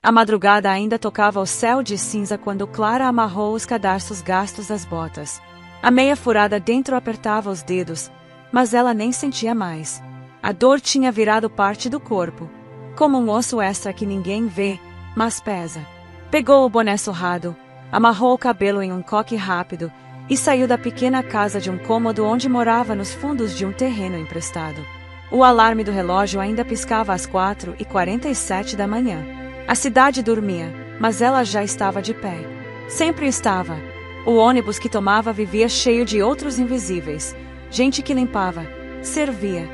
A madrugada ainda tocava o céu de cinza quando Clara amarrou os cadarços gastos das botas. A meia furada dentro apertava os dedos, mas ela nem sentia mais. A dor tinha virado parte do corpo, como um osso extra que ninguém vê, mas pesa. Pegou o boné surrado, amarrou o cabelo em um coque rápido e saiu da pequena casa de um cômodo onde morava nos fundos de um terreno emprestado. O alarme do relógio ainda piscava às 4h47 da manhã. A cidade dormia, mas ela já estava de pé. Sempre estava. O ônibus que tomava vivia cheio de outros invisíveis. Gente que limpava, servia,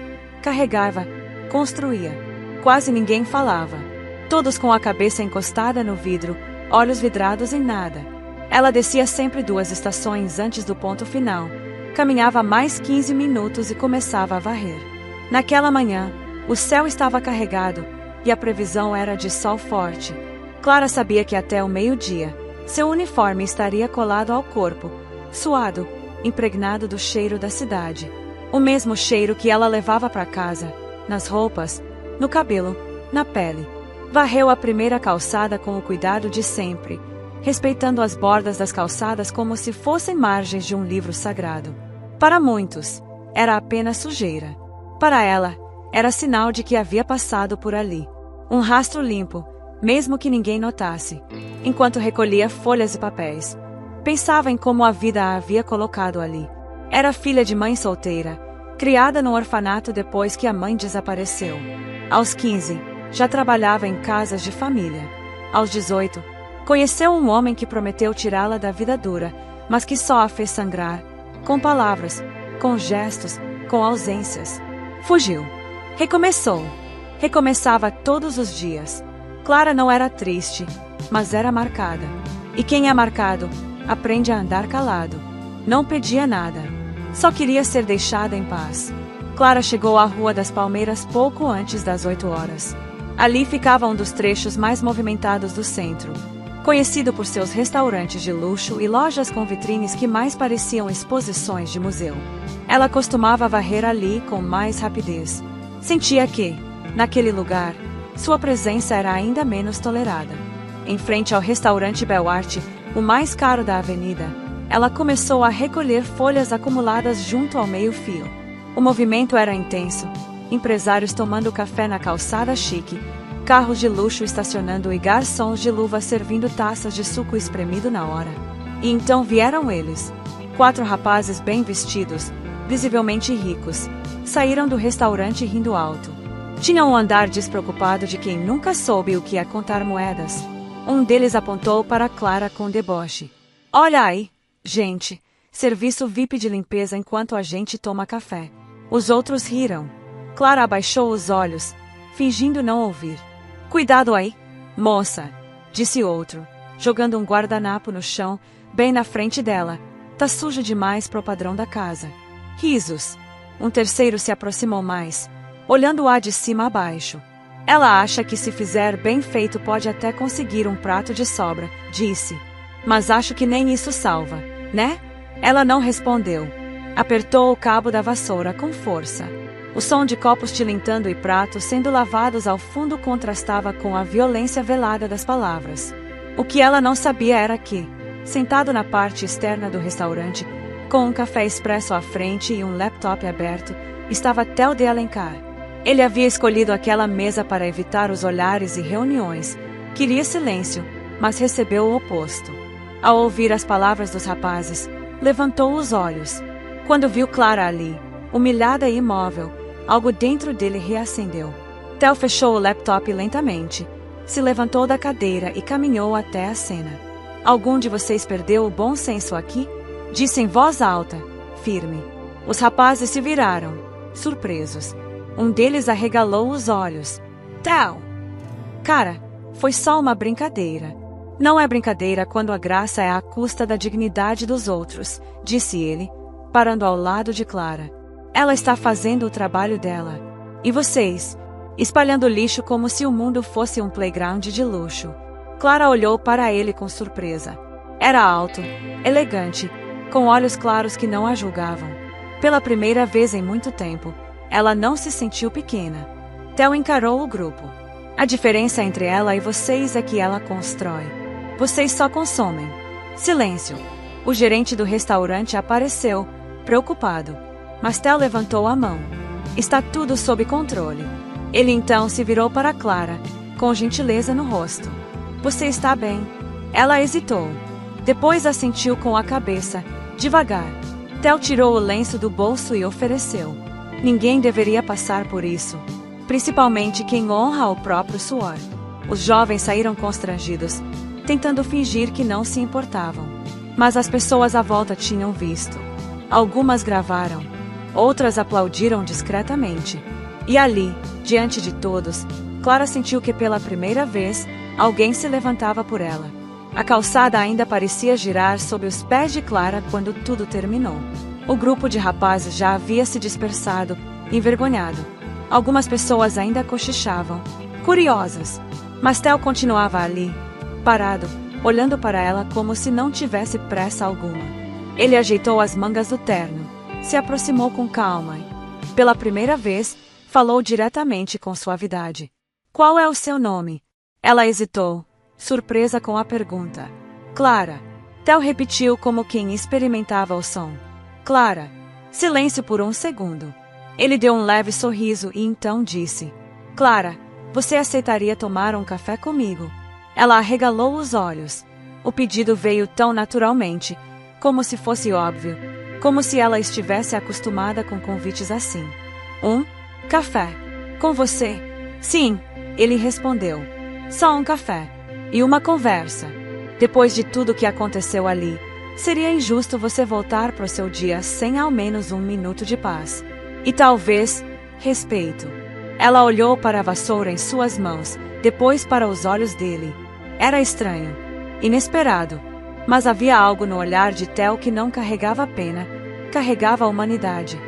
carregava, construía. Quase ninguém falava. Todos com a cabeça encostada no vidro, olhos vidrados em nada. Ela descia sempre 2 estações antes do ponto final. Caminhava mais 15 minutos e começava a varrer. Naquela manhã, o céu estava carregado e a previsão era de sol forte. Clara sabia que até o meio-dia, seu uniforme estaria colado ao corpo, suado, impregnado do cheiro da cidade. O mesmo cheiro que ela levava para casa, nas roupas, no cabelo, na pele. Varreu a primeira calçada com o cuidado de sempre, respeitando as bordas das calçadas como se fossem margens de um livro sagrado. Para muitos, era apenas sujeira. Para ela, era sinal de que havia passado por ali. Um rastro limpo, mesmo que ninguém notasse. Enquanto recolhia folhas e papéis, pensava em como a vida a havia colocado ali. Era filha de mãe solteira, criada no orfanato depois que a mãe desapareceu. Aos 15, já trabalhava em casas de família. Aos 18, conheceu um homem que prometeu tirá-la da vida dura, mas que só a fez sangrar, com palavras, com gestos, com ausências. Fugiu. Recomeçou. Recomeçava todos os dias. Clara não era triste, mas era marcada. E quem é marcado, aprende a andar calado. Não pedia nada. Só queria ser deixada em paz. Clara chegou à Rua das Palmeiras pouco antes das 8 horas. Ali ficava um dos trechos mais movimentados do centro, conhecido por seus restaurantes de luxo e lojas com vitrines que mais pareciam exposições de museu. Ela costumava varrer ali com mais rapidez. Sentia que, naquele lugar, sua presença era ainda menos tolerada. Em frente ao restaurante Belarte, o mais caro da avenida, ela começou a recolher folhas acumuladas junto ao meio-fio. O movimento era intenso. Empresários tomando café na calçada chique, carros de luxo estacionando e garçons de luva servindo taças de suco espremido na hora. E então vieram eles. 4 rapazes bem vestidos, visivelmente ricos, saíram do restaurante rindo alto. Tinham um andar despreocupado de quem nunca soube o que é contar moedas. Um deles apontou para Clara com deboche. Olha aí, gente, serviço VIP de limpeza enquanto a gente toma café. Os outros riram. Clara abaixou os olhos, fingindo não ouvir. Cuidado aí, moça, disse outro, jogando um guardanapo no chão, bem na frente dela. Tá sujo demais pro padrão da casa. Risos. Um terceiro se aproximou mais, olhando-a de cima a baixo. Ela acha que se fizer bem feito pode até conseguir um prato de sobra, disse. Mas acho que nem isso salva, né? Ela não respondeu. Apertou o cabo da vassoura com força. O som de copos tilintando e pratos sendo lavados ao fundo contrastava com a violência velada das palavras. O que ela não sabia era que, sentado na parte externa do restaurante, com um café expresso à frente e um laptop aberto, estava Théo de Alencar. Ele havia escolhido aquela mesa para evitar os olhares e reuniões. Queria silêncio, mas recebeu o oposto. Ao ouvir as palavras dos rapazes, levantou os olhos. Quando viu Clara ali, humilhada e imóvel, algo dentro dele reacendeu. Théo fechou o laptop lentamente, se levantou da cadeira e caminhou até a cena. Algum de vocês perdeu o bom senso aqui? Disse em voz alta, firme. Os rapazes se viraram, surpresos. Um deles arregalou os olhos. Théo! Cara, foi só uma brincadeira. Não é brincadeira quando a graça é à custa da dignidade dos outros, disse ele, parando ao lado de Clara. Ela está fazendo o trabalho dela. E vocês, espalhando lixo como se o mundo fosse um playground de luxo. Clara olhou para ele com surpresa. Era alto, elegante, com olhos claros que não a julgavam. Pela primeira vez em muito tempo, ela não se sentiu pequena. Théo encarou o grupo. A diferença entre ela e vocês é que ela constrói. Vocês só consomem. Silêncio. O gerente do restaurante apareceu, preocupado. Mas Theo levantou a mão. Está tudo sob controle. Ele então se virou para Clara, com gentileza no rosto. Você está bem? Ela hesitou. Depois assentiu com a cabeça, devagar. Theo tirou o lenço do bolso e ofereceu. Ninguém deveria passar por isso. Principalmente quem honra o próprio suor. Os jovens saíram constrangidos, tentando fingir que não se importavam. Mas as pessoas à volta tinham visto. Algumas gravaram. Outras aplaudiram discretamente. E ali, diante de todos, Clara sentiu que pela primeira vez, alguém se levantava por ela. A calçada ainda parecia girar sob os pés de Clara quando tudo terminou. O grupo de rapazes já havia se dispersado, envergonhado. Algumas pessoas ainda cochichavam, curiosas. Mas Theo continuava ali, parado, olhando para ela como se não tivesse pressa alguma. Ele ajeitou as mangas do terno, se aproximou com calma e, pela primeira vez, falou diretamente com suavidade. Qual é o seu nome? Ela hesitou, surpresa com a pergunta. Clara. Theo repetiu como quem experimentava o som. Clara. Silêncio por um segundo. Ele deu um leve sorriso e então disse. Clara, você aceitaria tomar um café comigo? Ela arregalou os olhos. O pedido veio tão naturalmente, como se fosse óbvio, como se ela estivesse acostumada com convites assim. Um café. Com você? Sim, ele respondeu. Só um café. E uma conversa. Depois de tudo que aconteceu ali, seria injusto você voltar para o seu dia sem ao menos um minuto de paz. E talvez, respeito. Ela olhou para a vassoura em suas mãos, depois para os olhos dele. Era estranho, inesperado, mas havia algo no olhar de Theo que não carregava pena, carregava a humanidade.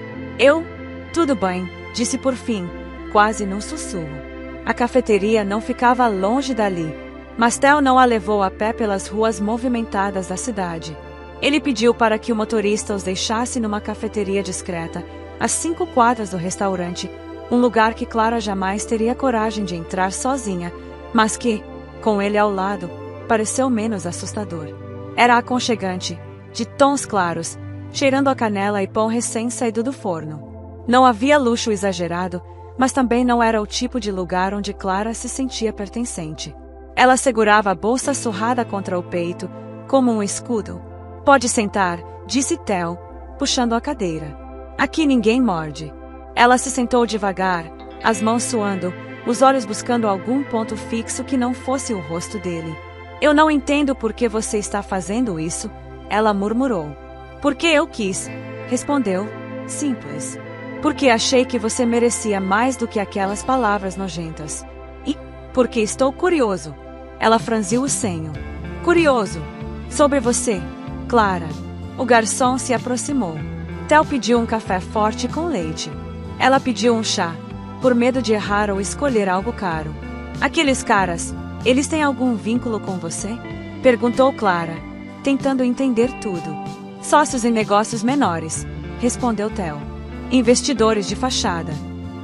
Tudo bem, disse por fim, quase num sussurro. A cafeteria não ficava longe dali, mas Theo não a levou a pé pelas ruas movimentadas da cidade. Ele pediu para que o motorista os deixasse numa cafeteria discreta, a 5 quadras do restaurante, um lugar que Clara jamais teria coragem de entrar sozinha, mas que, com ele ao lado, pareceu menos assustador. Era aconchegante, de tons claros, cheirando a canela e pão recém-saído do forno. Não havia luxo exagerado, mas também não era o tipo de lugar onde Clara se sentia pertencente. Ela segurava a bolsa surrada contra o peito, como um escudo. Pode sentar, disse Theo, puxando a cadeira. Aqui ninguém morde. Ela se sentou devagar, as mãos suando, os olhos buscando algum ponto fixo que não fosse o rosto dele. Eu não entendo por que você está fazendo isso, ela murmurou. Porque eu quis, respondeu, simples. Porque achei que você merecia mais do que aquelas palavras nojentas. E porque estou curioso. Ela franziu o senho. Curioso. Sobre você, Clara. O garçom se aproximou. Theo pediu um café forte com leite. Ela pediu um chá, por medo de errar ou escolher algo caro. Aqueles caras, eles têm algum vínculo com você? Perguntou Clara, tentando entender tudo. Sócios em negócios menores, respondeu Theo. Investidores de fachada.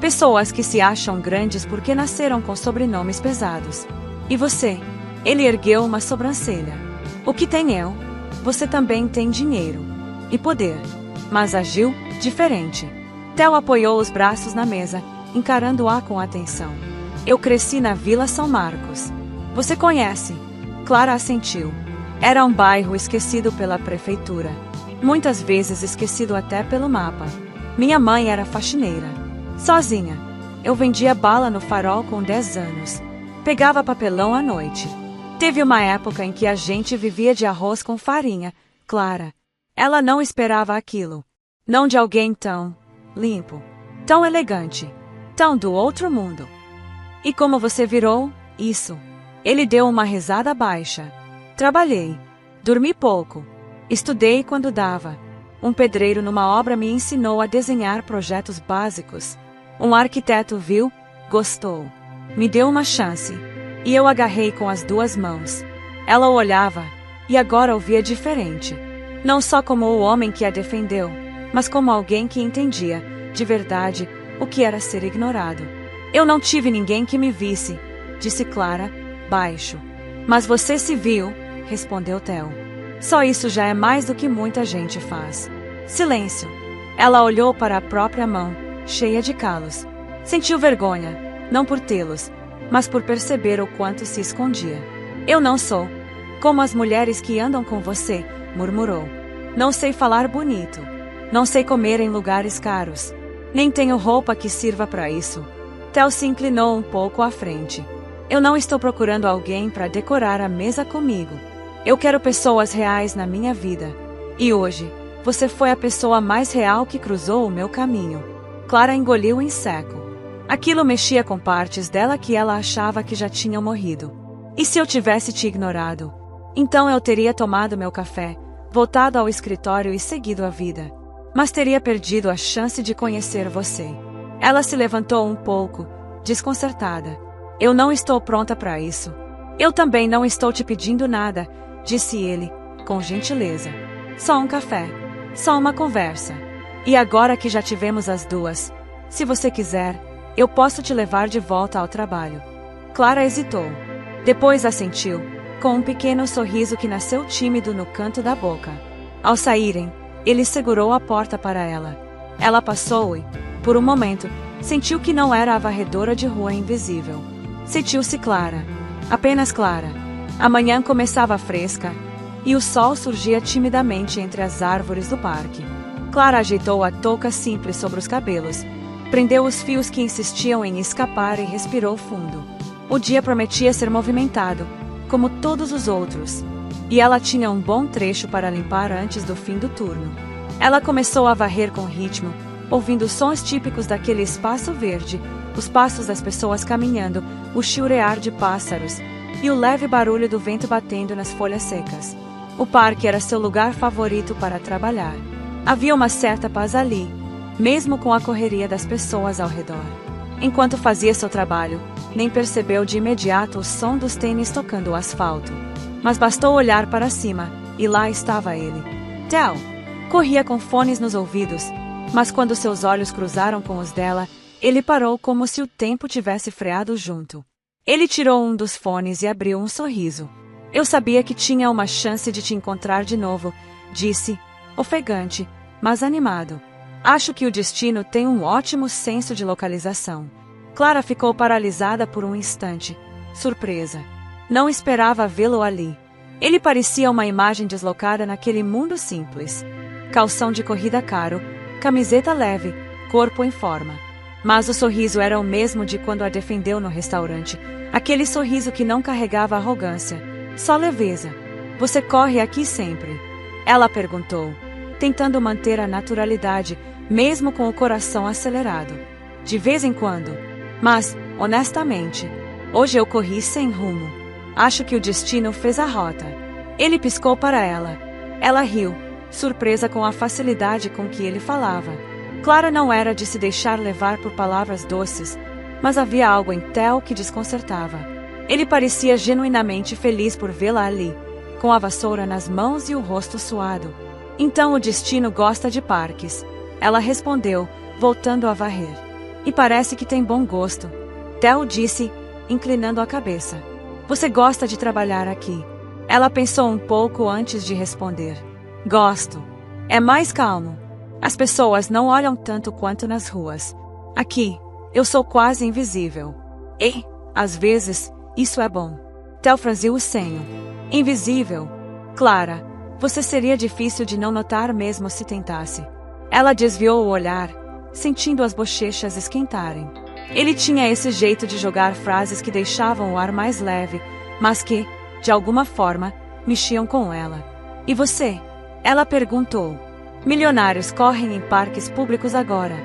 Pessoas que se acham grandes porque nasceram com sobrenomes pesados. E você? Ele ergueu uma sobrancelha. O que tem eu? Você também tem dinheiro. E poder. Mas agiu diferente. Theo apoiou os braços na mesa, encarando-a com atenção. Eu cresci na Vila São Marcos. Você conhece? Clara assentiu. Era um bairro esquecido pela prefeitura. Muitas vezes esquecido até pelo mapa. Minha mãe era faxineira. Sozinha. Eu vendia bala no farol com 10 anos. Pegava papelão à noite. Teve uma época em que a gente vivia de arroz com farinha, Clara. Ela não esperava aquilo. Não de alguém tão limpo, tão elegante, tão do outro mundo. E como você virou isso? Ele deu uma risada baixa. Trabalhei. Dormi pouco. Estudei quando dava. Um pedreiro numa obra me ensinou a desenhar projetos básicos. Um arquiteto viu, gostou. Me deu uma chance. E eu agarrei com as 2 mãos. Ela o olhava, e agora o via diferente. Não só como o homem que a defendeu, mas como alguém que entendia, de verdade, o que era ser ignorado. Eu não tive ninguém que me visse. disse Clara, baixo. Mas você se viu, respondeu Theo. Só isso já é mais do que muita gente faz. Silêncio. Ela olhou para a própria mão, cheia de calos. Sentiu vergonha, não por tê-los, mas por perceber o quanto se escondia. Eu não sou como as mulheres que andam com você, murmurou. Não sei falar bonito. Não sei comer em lugares caros. Nem tenho roupa que sirva para isso. Theo se inclinou um pouco à frente. Eu não estou procurando alguém para decorar a mesa comigo. Eu quero pessoas reais na minha vida. E hoje, você foi a pessoa mais real que cruzou o meu caminho. Clara engoliu em seco. Aquilo mexia com partes dela que ela achava que já tinham morrido. E se eu tivesse te ignorado? Então eu teria tomado meu café, voltado ao escritório e seguido a vida. Mas teria perdido a chance de conhecer você. Ela se levantou um pouco, desconcertada. Eu não estou pronta para isso. Eu também não estou te pedindo nada, disse ele, com gentileza. Só um café. Só uma conversa. E agora que já tivemos as duas, se você quiser, eu posso te levar de volta ao trabalho. Clara hesitou. Depois assentiu, com um pequeno sorriso que nasceu tímido no canto da boca. Ao saírem, ele segurou a porta para ela. Ela passou e, por um momento, sentiu que não era a varredora de rua invisível. Sentiu-se Clara. Apenas Clara. A manhã começava fresca, e o sol surgia timidamente entre as árvores do parque. Clara ajeitou a touca simples sobre os cabelos, prendeu os fios que insistiam em escapar e respirou fundo. O dia prometia ser movimentado, como todos os outros, e ela tinha um bom trecho para limpar antes do fim do turno. Ela começou a varrer com ritmo, ouvindo sons típicos daquele espaço verde, os passos das pessoas caminhando, o chiurear de pássaros e o leve barulho do vento batendo nas folhas secas. O parque era seu lugar favorito para trabalhar. Havia uma certa paz ali, mesmo com a correria das pessoas ao redor. Enquanto fazia seu trabalho, nem percebeu de imediato o som dos tênis tocando o asfalto. Mas bastou olhar para cima, e lá estava ele. Theo! Corria com fones nos ouvidos, mas quando seus olhos cruzaram com os dela, ele parou como se o tempo tivesse freado junto. Ele tirou um dos fones e abriu um sorriso. Eu sabia que tinha uma chance de te encontrar de novo, disse, ofegante, mas animado. Acho que o destino tem um ótimo senso de localização. Clara ficou paralisada por um instante, surpresa. Não esperava vê-lo ali. Ele parecia uma imagem deslocada naquele mundo simples. Calção de corrida caro, camiseta leve, corpo em forma. Mas o sorriso era o mesmo de quando a defendeu no restaurante. Aquele sorriso que não carregava arrogância, só leveza. Você corre aqui sempre? Ela perguntou, tentando manter a naturalidade, mesmo com o coração acelerado. De vez em quando. Mas, honestamente, hoje eu corri sem rumo. Acho que o destino fez a rota. Ele piscou para ela. Ela riu, surpresa com a facilidade com que ele falava. Clara não era de se deixar levar por palavras doces, mas havia algo em Theo que desconcertava. Ele parecia genuinamente feliz por vê-la ali, com a vassoura nas mãos e o rosto suado. Então o destino gosta de parques. Ela respondeu, voltando a varrer. E parece que tem bom gosto. Theo disse, inclinando a cabeça. Você gosta de trabalhar aqui? Ela pensou um pouco antes de responder. Gosto. É mais calmo. As pessoas não olham tanto quanto nas ruas. Aqui, eu sou quase invisível. E, às vezes, isso é bom. Theo franziu o senho. Invisível? Clara, você seria difícil de não notar mesmo se tentasse. Ela desviou o olhar, sentindo as bochechas esquentarem. Ele tinha esse jeito de jogar frases que deixavam o ar mais leve, mas que, de alguma forma, mexiam com ela. E você? Ela perguntou. Milionários correm em parques públicos agora.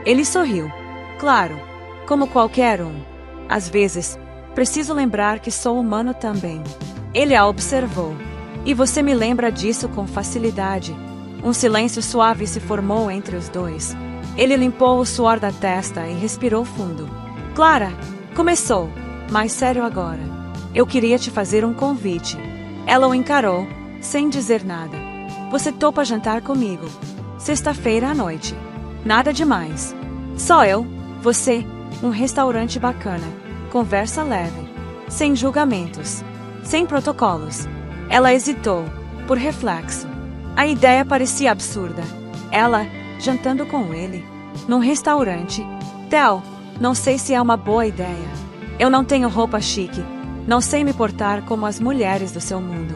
Ele sorriu. Claro, como qualquer um. Às vezes, preciso lembrar que sou humano também. Ele a observou. E você me lembra disso com facilidade. Um silêncio suave se formou entre os dois. Ele limpou o suor da testa e respirou fundo. Clara, começou, mais sério agora. Eu queria te fazer um convite. Ela o encarou, sem dizer nada. Você topa jantar comigo. Sexta-feira à noite. Nada demais. Só eu, você, um restaurante bacana. Conversa leve. sem julgamentos, sem protocolos. Ela hesitou, por reflexo. A ideia parecia absurda. Ela, jantando com ele, num restaurante. Theo, não sei se é uma boa ideia. Eu não tenho roupa chique. Não sei me portar como as mulheres do seu mundo.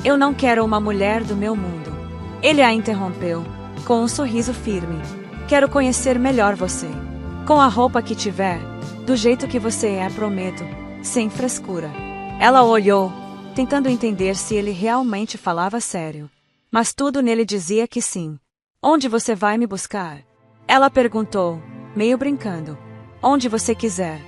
Eu não quero uma mulher do meu mundo. Ele a interrompeu, com um sorriso firme. Quero conhecer melhor você. Com a roupa que tiver, do jeito que você é, prometo, sem frescura. Ela olhou, tentando entender se ele realmente falava sério. Mas tudo nele dizia que sim. Onde você vai me buscar? Ela perguntou, meio brincando. Onde você quiser.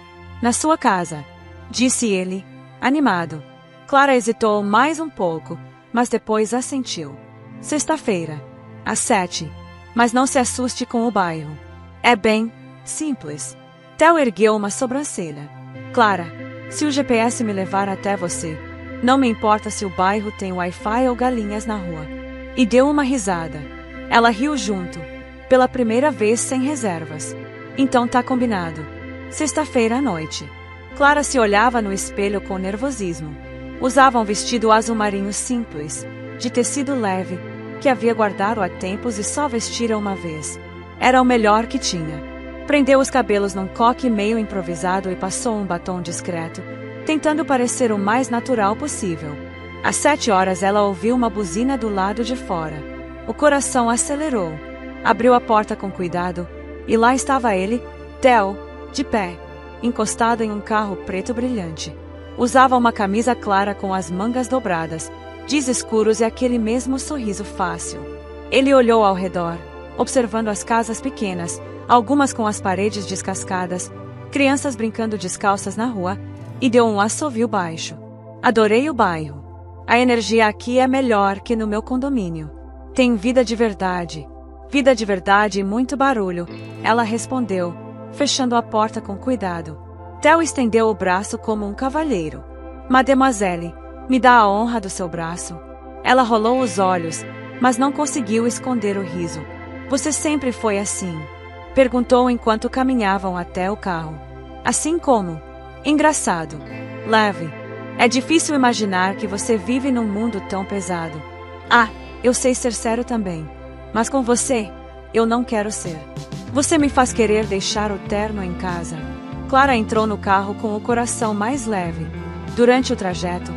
Na sua casa, disse ele, animado. Clara hesitou mais um pouco, mas depois assentiu. Sexta-feira, às 7. Mas não se assuste com o bairro. É bem simples. Theo ergueu uma sobrancelha. Clara, se o GPS me levar até você, não me importa se o bairro tem Wi-Fi ou galinhas na rua. E deu uma risada. Ela riu junto, pela primeira vez sem reservas. Então tá combinado. Sexta-feira à noite. Clara se olhava no espelho com nervosismo. Usava um vestido azul marinho simples, de tecido leve, que havia guardado há tempos e só vestira uma vez. Era o melhor que tinha. Prendeu os cabelos num coque meio improvisado e passou um batom discreto, tentando parecer o mais natural possível. Às 7 horas ela ouviu uma buzina do lado de fora. O coração acelerou. Abriu a porta com cuidado, e lá estava ele, Theo, de pé, encostado em um carro preto brilhante. Usava uma camisa clara com as mangas dobradas, jeans escuros e aquele mesmo sorriso fácil. Ele olhou ao redor, observando as casas pequenas, algumas com as paredes descascadas, crianças brincando descalças na rua, e deu um assovio baixo. Adorei o bairro. A energia aqui é melhor que no meu condomínio. Tem vida de verdade. Vida de verdade e muito barulho, ela respondeu, fechando a porta com cuidado. Theo estendeu o braço como um cavalheiro. Mademoiselle, me dá a honra do seu braço. Ela rolou os olhos, mas não conseguiu esconder o riso. Você sempre foi assim? Perguntou enquanto caminhavam até o carro. Assim como? Engraçado. Leve. É difícil imaginar que você vive num mundo tão pesado. Ah, eu sei ser sério também. Mas com você, eu não quero ser. Você me faz querer deixar o terno em casa. Clara entrou no carro com o coração mais leve. Durante o trajeto,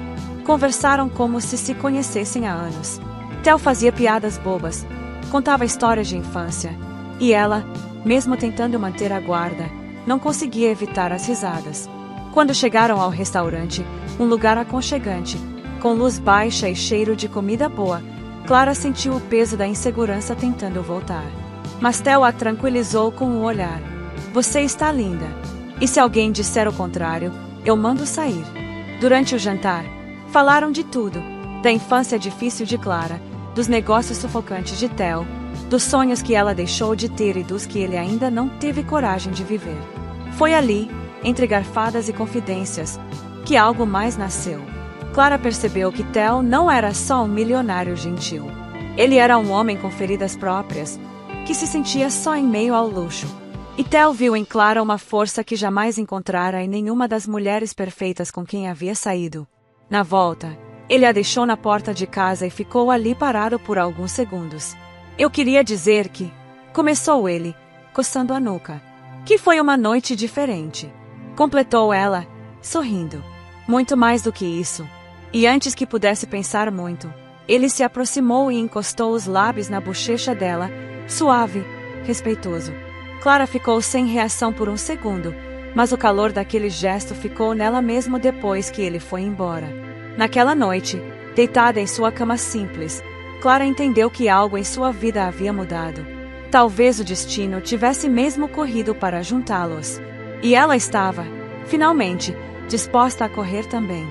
conversaram como se conhecessem há anos. Theo fazia piadas bobas, contava histórias de infância. E ela, mesmo tentando manter a guarda, não conseguia evitar as risadas. Quando chegaram ao restaurante, um lugar aconchegante, com luz baixa e cheiro de comida boa, Clara sentiu o peso da insegurança tentando voltar. Mas Theo a tranquilizou com um olhar. Você está linda. E se alguém disser o contrário, eu mando sair. Durante o jantar, falaram de tudo. Da infância difícil de Clara, dos negócios sufocantes de Theo, dos sonhos que ela deixou de ter e dos que ele ainda não teve coragem de viver. Foi ali, entre garfadas e confidências, que algo mais nasceu. Clara percebeu que Theo não era só um milionário gentil. Ele era um homem com feridas próprias, que se sentia só em meio ao luxo. E Theo viu em Clara uma força que jamais encontrara em nenhuma das mulheres perfeitas com quem havia saído. Na volta, ele a deixou na porta de casa e ficou ali parado por alguns segundos. Eu queria dizer que... Começou ele, coçando a nuca. Que foi uma noite diferente. Completou ela, sorrindo. Muito mais do que isso. E antes que pudesse pensar muito, ele se aproximou e encostou os lábios na bochecha dela, suave, respeitoso. Clara ficou sem reação por um segundo, mas o calor daquele gesto ficou nela mesmo depois que ele foi embora. Naquela noite, deitada em sua cama simples, Clara entendeu que algo em sua vida havia mudado. Talvez o destino tivesse mesmo corrido para juntá-los. E ela estava, finalmente, disposta a correr também.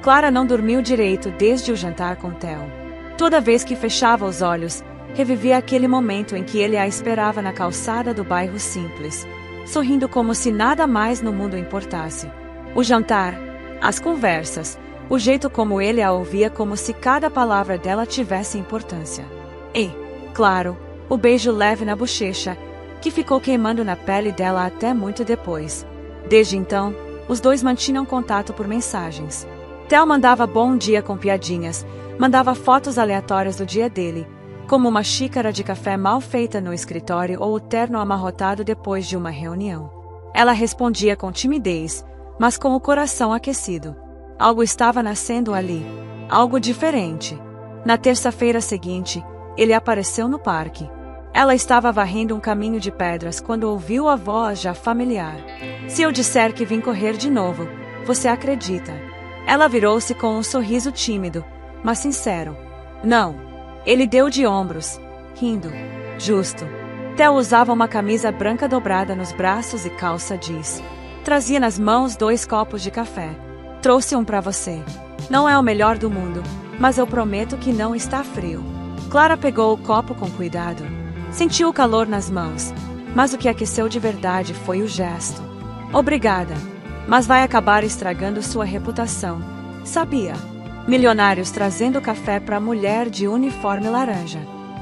Clara não dormiu direito desde o jantar com Theo. Toda vez que fechava os olhos, revivia aquele momento em que ele a esperava na calçada do bairro simples, sorrindo como se nada mais no mundo importasse. O jantar, as conversas, o jeito como ele a ouvia como se cada palavra dela tivesse importância. E, claro, o beijo leve na bochecha, que ficou queimando na pele dela até muito depois. Desde então, Os dois mantinham contato por mensagens. Theo mandava bom dia com piadinhas, mandava fotos aleatórias do dia dele, como uma xícara de café mal feita no escritório ou o terno amarrotado depois de uma reunião. Ela respondia com timidez, mas com o coração aquecido. Algo estava nascendo ali, algo diferente. Na terça-feira seguinte, ele apareceu no parque. Ela estava varrendo um caminho de pedras quando ouviu a voz já familiar. Se eu disser que vim correr de novo, você acredita? Ela virou-se com um sorriso tímido, mas sincero. Não. Ele deu de ombros, rindo. Justo. Theo usava uma camisa branca dobrada nos braços e calça jeans. Trazia nas mãos 2 copos de café. Trouxe um para você. Não é o melhor do mundo, mas eu prometo que não está frio. Clara pegou o copo com cuidado. Sentiu o calor nas mãos, mas o que aqueceu de verdade foi o gesto. Obrigada, mas vai acabar estragando sua reputação. Sabia? Milionários trazendo café para mulher de uniforme laranja.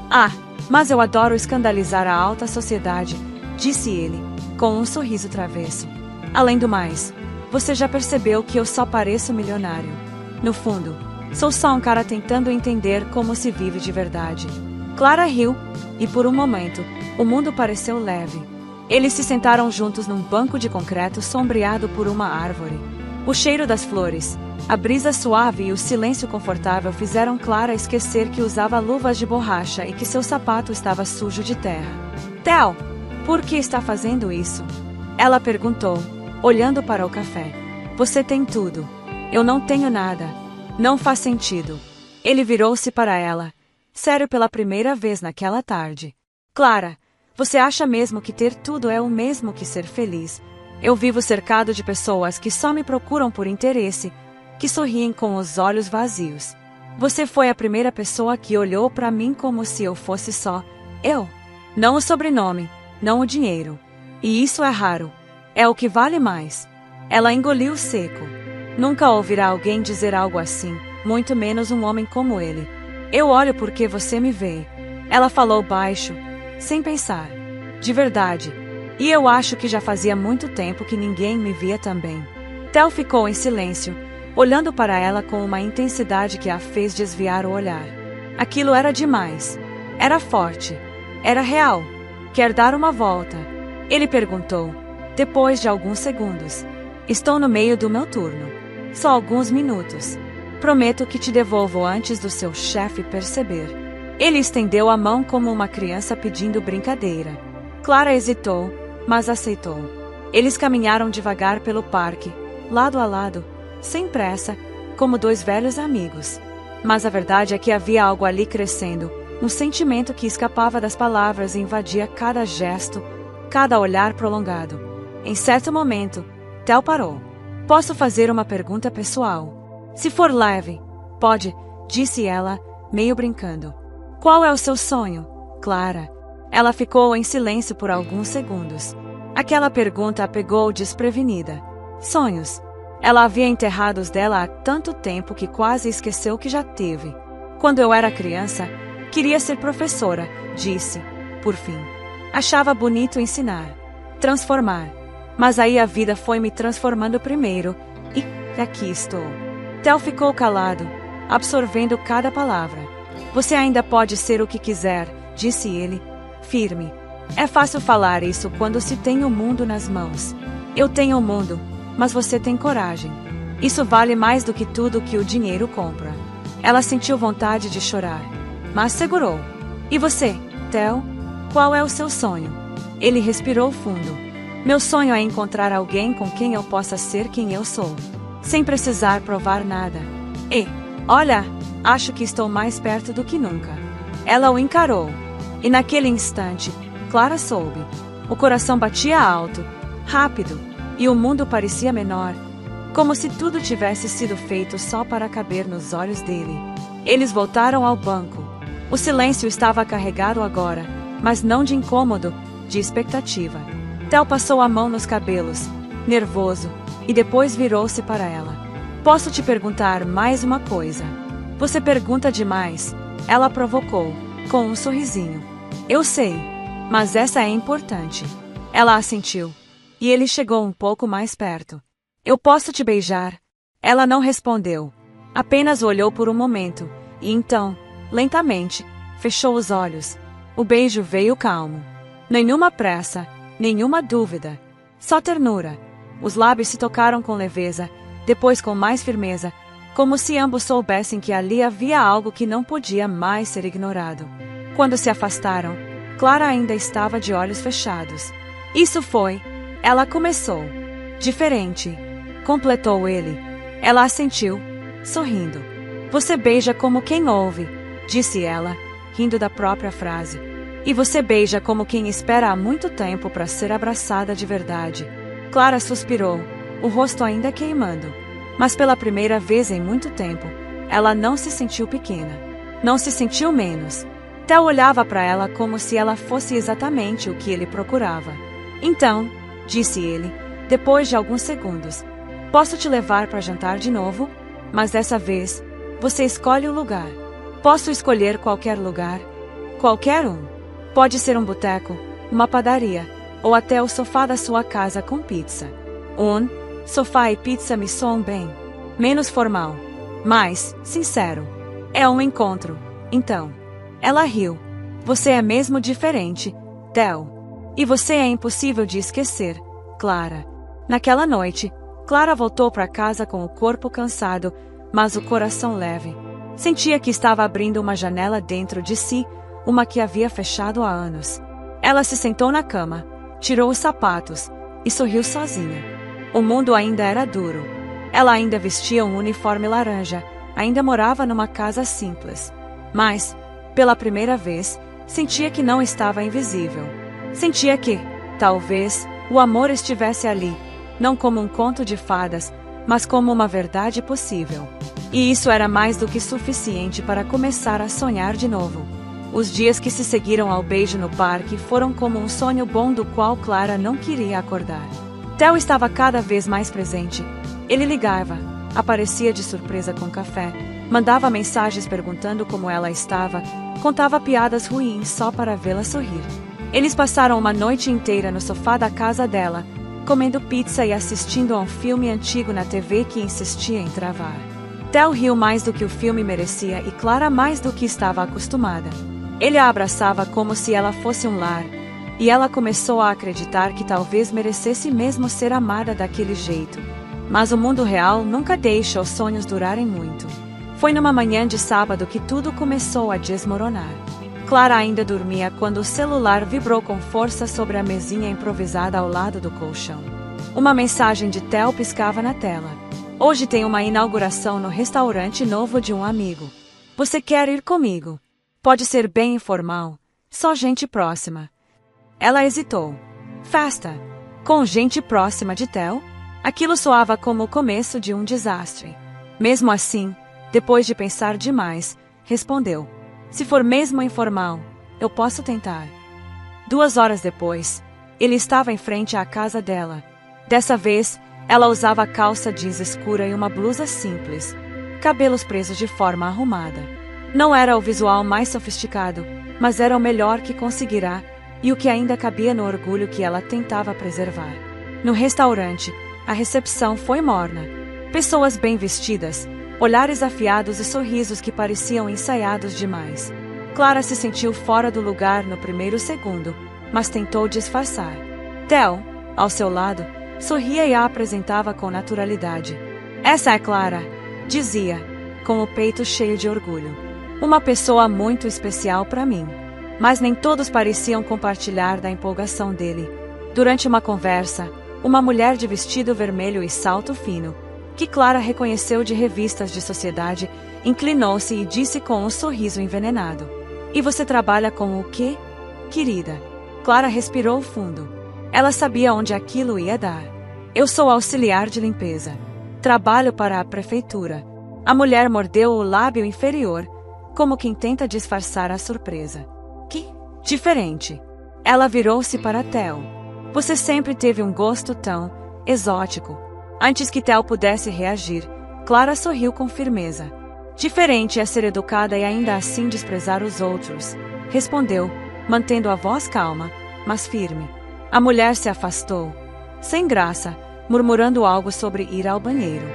Ah, mas eu adoro escandalizar a alta sociedade, disse ele, com um sorriso travesso. Além do mais, você já percebeu que eu só pareço milionário. No fundo, sou só um cara tentando entender como se vive de verdade. Clara riu, e por um momento, o mundo pareceu leve. Eles se sentaram juntos num banco de concreto sombreado por uma árvore. O cheiro das flores, a brisa suave e o silêncio confortável fizeram Clara esquecer que usava luvas de borracha e que seu sapato estava sujo de terra. Theo, por que está fazendo isso? Ela perguntou, olhando para o café. Você tem tudo. Eu não tenho nada. Não faz sentido. Ele virou-se para ela, sério pela primeira vez naquela tarde. Clara, você acha mesmo que ter tudo é o mesmo que ser feliz? Eu vivo cercado de pessoas que só me procuram por interesse, que sorriem com os olhos vazios. Você foi a primeira pessoa que olhou para mim como se eu fosse só eu. Não o sobrenome, não o dinheiro. E isso é raro. É o que vale mais. Ela engoliu seco. Nunca ouvirá alguém dizer algo assim, muito menos um homem como ele. Eu olho porque você me vê. Ela falou baixo, sem pensar. De verdade. E eu acho que já fazia muito tempo que ninguém me via também. Theo ficou em silêncio, olhando para ela com uma intensidade que a fez desviar o olhar. Aquilo era demais. Era forte. Era real. Quer dar uma volta? Ele perguntou, depois de alguns segundos. Estou no meio do meu turno. Só alguns minutos. Prometo que te devolvo antes do seu chefe perceber. Ele estendeu a mão como uma criança pedindo brincadeira. Clara hesitou, mas aceitou. Eles caminharam devagar pelo parque, lado a lado, sem pressa, como 2 velhos amigos. Mas a verdade é que havia algo ali crescendo, um sentimento que escapava das palavras e invadia cada gesto, cada olhar prolongado. Em certo momento, Theo parou. Posso fazer uma pergunta pessoal? Se for leve, pode, disse ela, meio brincando. Qual é o seu sonho, Clara? Ela ficou em silêncio por alguns segundos. Aquela pergunta a pegou desprevenida. Sonhos. Ela havia enterrado os dela há tanto tempo que quase esqueceu que já teve. Quando eu era criança, queria ser professora, disse, por fim. Achava bonito ensinar, transformar. Mas aí a vida foi me transformando primeiro, e aqui estou. Theo ficou calado, absorvendo cada palavra. Você ainda pode ser o que quiser, disse ele, firme. É fácil falar isso quando se tem o mundo nas mãos. Eu tenho o mundo, mas você tem coragem. Isso vale mais do que tudo que o dinheiro compra. Ela sentiu vontade de chorar, mas segurou. E você, Theo? Qual é o seu sonho? Ele respirou fundo. Meu sonho é encontrar alguém com quem eu possa ser quem eu sou, sem precisar provar nada. E, olha, acho que estou mais perto do que nunca. Ela o encarou. E naquele instante, Clara soube. O coração batia alto, rápido, e o mundo parecia menor, como se tudo tivesse sido feito só para caber nos olhos dele. Eles voltaram ao banco. O silêncio estava carregado agora, mas não de incômodo, de expectativa. Theo passou a mão nos cabelos, nervoso, e depois virou-se para ela. Posso te perguntar mais uma coisa? Você pergunta demais, ela provocou, com um sorrisinho. Eu sei, mas essa é importante. Ela assentiu, e ele chegou um pouco mais perto. Eu posso te beijar? Ela não respondeu. Apenas olhou por um momento, e então, lentamente, fechou os olhos. O beijo veio calmo. Nenhuma pressa, nenhuma dúvida. Só ternura. Os lábios se tocaram com leveza, depois com mais firmeza, como se ambos soubessem que ali havia algo que não podia mais ser ignorado. Quando se afastaram, Clara ainda estava de olhos fechados. Isso foi. Ela começou. Diferente. Completou ele. Ela assentiu, sorrindo. Você beija como quem ouve, disse ela, rindo da própria frase. E você beija como quem espera há muito tempo para ser abraçada de verdade. Clara suspirou, o rosto ainda queimando. Mas pela primeira vez em muito tempo, ela não se sentiu pequena. Não se sentiu menos. Theo olhava para ela como se ela fosse exatamente o que ele procurava. Então, disse ele, depois de alguns segundos, posso te levar para jantar de novo? Mas dessa vez, você escolhe o lugar. Posso escolher qualquer lugar? Qualquer um. Pode ser um boteco, uma padaria, ou até o sofá da sua casa com pizza. Sofá e pizza me soam bem. Menos formal. Mais sincero. É um encontro. Então. Ela riu. Você é mesmo diferente, Theo. E você é impossível de esquecer, Clara. Naquela noite, Clara voltou para casa com o corpo cansado, mas o coração leve. Sentia que estava abrindo uma janela dentro de si, uma que havia fechado há anos. Ela se sentou na cama, tirou os sapatos e sorriu sozinha. O mundo ainda era duro. Ela ainda vestia um uniforme laranja, ainda morava numa casa simples. Mas, pela primeira vez, sentia que não estava invisível. Sentia que, talvez, o amor estivesse ali, não como um conto de fadas, mas como uma verdade possível. E isso era mais do que suficiente para começar a sonhar de novo. Os dias que se seguiram ao beijo no parque foram como um sonho bom do qual Clara não queria acordar. Theo estava cada vez mais presente. Ele ligava, aparecia de surpresa com café, mandava mensagens perguntando como ela estava, contava piadas ruins só para vê-la sorrir. Eles passaram uma noite inteira no sofá da casa dela, comendo pizza e assistindo a um filme antigo na TV que insistia em travar. Theo riu mais do que o filme merecia e Clara mais do que estava acostumada. Ele a abraçava como se ela fosse um lar, e ela começou a acreditar que talvez merecesse mesmo ser amada daquele jeito. Mas o mundo real nunca deixa os sonhos durarem muito. Foi numa manhã de sábado que tudo começou a desmoronar. Clara ainda dormia quando o celular vibrou com força sobre a mesinha improvisada ao lado do colchão. Uma mensagem de Theo piscava na tela. Hoje tem uma inauguração no restaurante novo de um amigo. Você quer ir comigo? Pode ser bem informal, só gente próxima. Ela hesitou. Festa? Com gente próxima de Theo? Aquilo soava como o começo de um desastre. Mesmo assim, depois de pensar demais, respondeu. Se for mesmo informal, eu posso tentar. 2 horas depois, ele estava em frente à casa dela. Dessa vez, ela usava calça jeans escura e uma blusa simples, cabelos presos de forma arrumada. Não era o visual mais sofisticado, mas era o melhor que conseguirá e o que ainda cabia no orgulho que ela tentava preservar. No restaurante, a recepção foi morna. Pessoas bem vestidas, olhares afiados e sorrisos que pareciam ensaiados demais. Clara se sentiu fora do lugar no primeiro segundo, mas tentou disfarçar. Theo, ao seu lado, sorria e a apresentava com naturalidade. Essa é Clara, dizia, com o peito cheio de orgulho. Uma pessoa muito especial para mim. Mas nem todos pareciam compartilhar da empolgação dele. Durante uma conversa, uma mulher de vestido vermelho e salto fino, que Clara reconheceu de revistas de sociedade, inclinou-se e disse com um sorriso envenenado. E você trabalha com o quê, querida? Clara respirou fundo. Ela sabia onde aquilo ia dar. Eu sou auxiliar de limpeza. Trabalho para a prefeitura. A mulher mordeu o lábio inferior, como quem tenta disfarçar a surpresa. Que diferente. Ela virou-se para Theo. Você sempre teve um gosto tão exótico. Antes que Theo pudesse reagir, Clara sorriu com firmeza. Diferente é ser educada e ainda assim desprezar os outros, respondeu, mantendo a voz calma, mas firme. A mulher se afastou. Sem graça, murmurando algo sobre ir ao banheiro.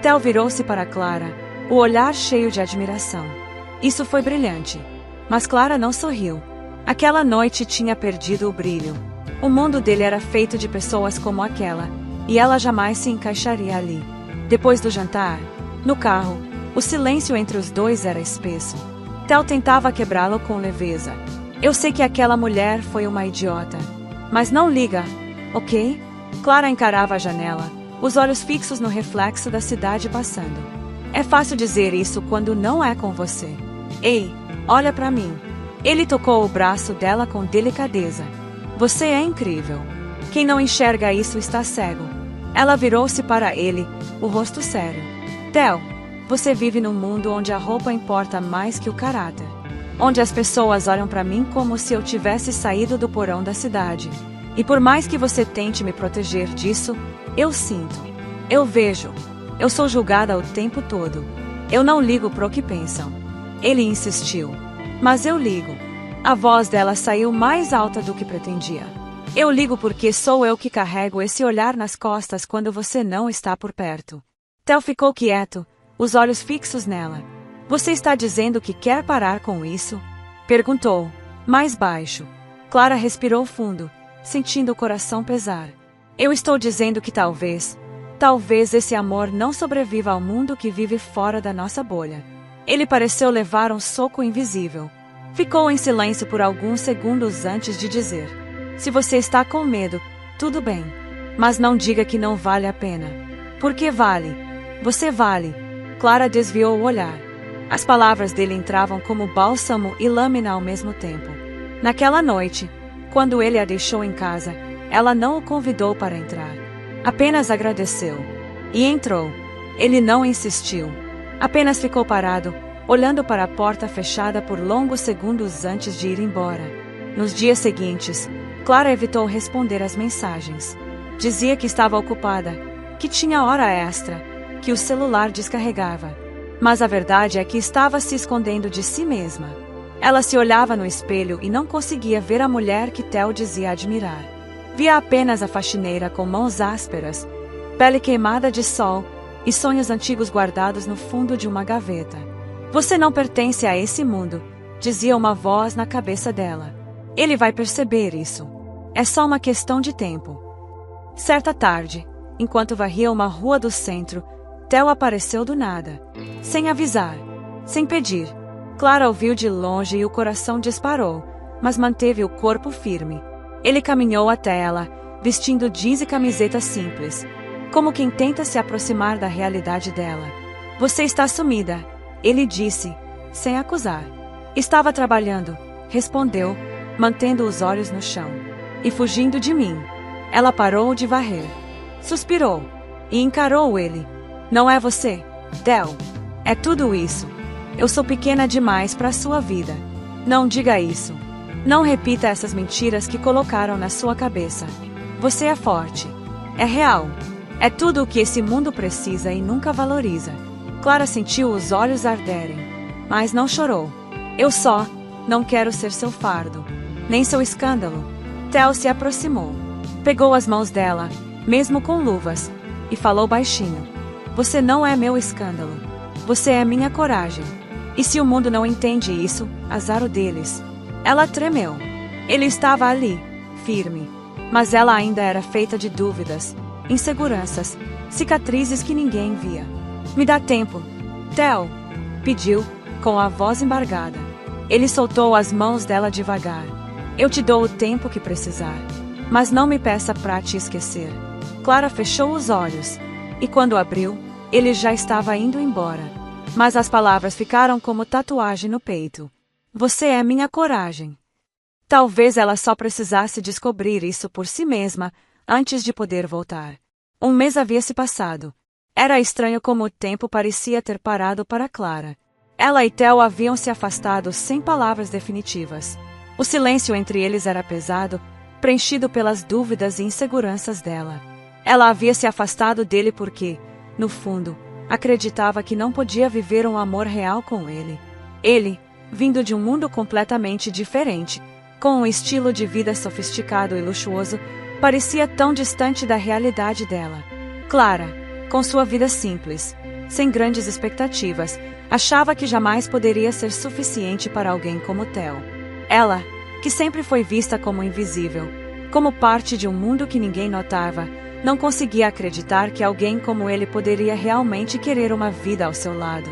Theo virou-se para Clara, o olhar cheio de admiração. Isso foi brilhante. Mas Clara não sorriu. Aquela noite tinha perdido o brilho. O mundo dele era feito de pessoas como aquela, e ela jamais se encaixaria ali. Depois do jantar, no carro, o silêncio entre os dois era espesso. Theo tentava quebrá-lo com leveza. Eu sei que aquela mulher foi uma idiota. Mas não liga, ok? Clara encarava a janela, os olhos fixos no reflexo da cidade passando. É fácil dizer isso quando não é com você. Ei, olha pra mim. Ele tocou o braço dela com delicadeza. Você é incrível. Quem não enxerga isso está cego. Ela virou-se para ele, o rosto sério. Theo, você vive num mundo onde a roupa importa mais que o caráter. Onde as pessoas olham para mim como se eu tivesse saído do porão da cidade. E por mais que você tente me proteger disso, eu sinto. Eu vejo. Eu sou julgada o tempo todo. Eu não ligo pro que pensam. Ele insistiu. Mas eu ligo. A voz dela saiu mais alta do que pretendia. Eu ligo porque sou eu que carrego esse olhar nas costas quando você não está por perto. Theo ficou quieto, os olhos fixos nela. Você está dizendo que quer parar com isso? Perguntou, mais baixo. Clara respirou fundo, sentindo o coração pesar. Eu estou dizendo que talvez esse amor não sobreviva ao mundo que vive fora da nossa bolha. Ele pareceu levar um soco invisível. Ficou em silêncio por alguns segundos antes de dizer: se você está com medo, tudo bem. Mas não diga que não vale a pena. Porque vale. Você vale. Clara desviou o olhar. As palavras dele entravam como bálsamo e lâmina ao mesmo tempo. Naquela noite, quando ele a deixou em casa, ela não o convidou para entrar. Apenas agradeceu. E entrou. Ele não insistiu. Apenas ficou parado, olhando para a porta fechada por longos segundos antes de ir embora. Nos dias seguintes, Clara evitou responder às mensagens. Dizia que estava ocupada, que tinha hora extra, que o celular descarregava. Mas a verdade é que estava se escondendo de si mesma. Ela se olhava no espelho e não conseguia ver a mulher que Theo dizia admirar. Via apenas a faxineira com mãos ásperas, pele queimada de sol e sonhos antigos guardados no fundo de uma gaveta. Você não pertence a esse mundo, dizia uma voz na cabeça dela. Ele vai perceber isso. É só uma questão de tempo. Certa tarde, enquanto varria uma rua do centro, Theo apareceu do nada. Sem avisar. Sem pedir. Clara ouviu de longe e o coração disparou, mas manteve o corpo firme. Ele caminhou até ela, vestindo jeans e camiseta simples, como quem tenta se aproximar da realidade dela. Você está sumida, ele disse, sem acusar. Estava trabalhando, respondeu, mantendo os olhos no chão. E fugindo de mim. Ela parou de varrer. Suspirou. E encarou ele. Não é você, Theo. É tudo isso. Eu sou pequena demais para a sua vida. Não diga isso. Não repita essas mentiras que colocaram na sua cabeça. Você é forte. É real. É tudo o que esse mundo precisa e nunca valoriza. Clara sentiu os olhos arderem, mas não chorou. Eu só não quero ser seu fardo, nem seu escândalo. Theo se aproximou. Pegou as mãos dela, mesmo com luvas, e falou baixinho. Você não é meu escândalo. Você é minha coragem. E se o mundo não entende isso, azar o deles. Ela tremeu. Ele estava ali, firme. Mas ela ainda era feita de dúvidas, inseguranças, cicatrizes que ninguém via. Me dá tempo, Theo, pediu, com a voz embargada. Ele soltou as mãos dela devagar. Eu te dou o tempo que precisar. Mas não me peça pra te esquecer. Clara fechou os olhos. E quando abriu, ele já estava indo embora. Mas as palavras ficaram como tatuagem no peito. Você é minha coragem. Talvez ela só precisasse descobrir isso por si mesma, antes de poder voltar. Um mês havia se passado. Era estranho como o tempo parecia ter parado para Clara. Ela e Theo haviam se afastado sem palavras definitivas. O silêncio entre eles era pesado, preenchido pelas dúvidas e inseguranças dela. Ela havia se afastado dele porque, no fundo, acreditava que não podia viver um amor real com ele. Ele, vindo de um mundo completamente diferente, com um estilo de vida sofisticado e luxuoso, parecia tão distante da realidade dela. Clara, com sua vida simples, sem grandes expectativas, achava que jamais poderia ser suficiente para alguém como Theo. Ela, que sempre foi vista como invisível, como parte de um mundo que ninguém notava, não conseguia acreditar que alguém como ele poderia realmente querer uma vida ao seu lado.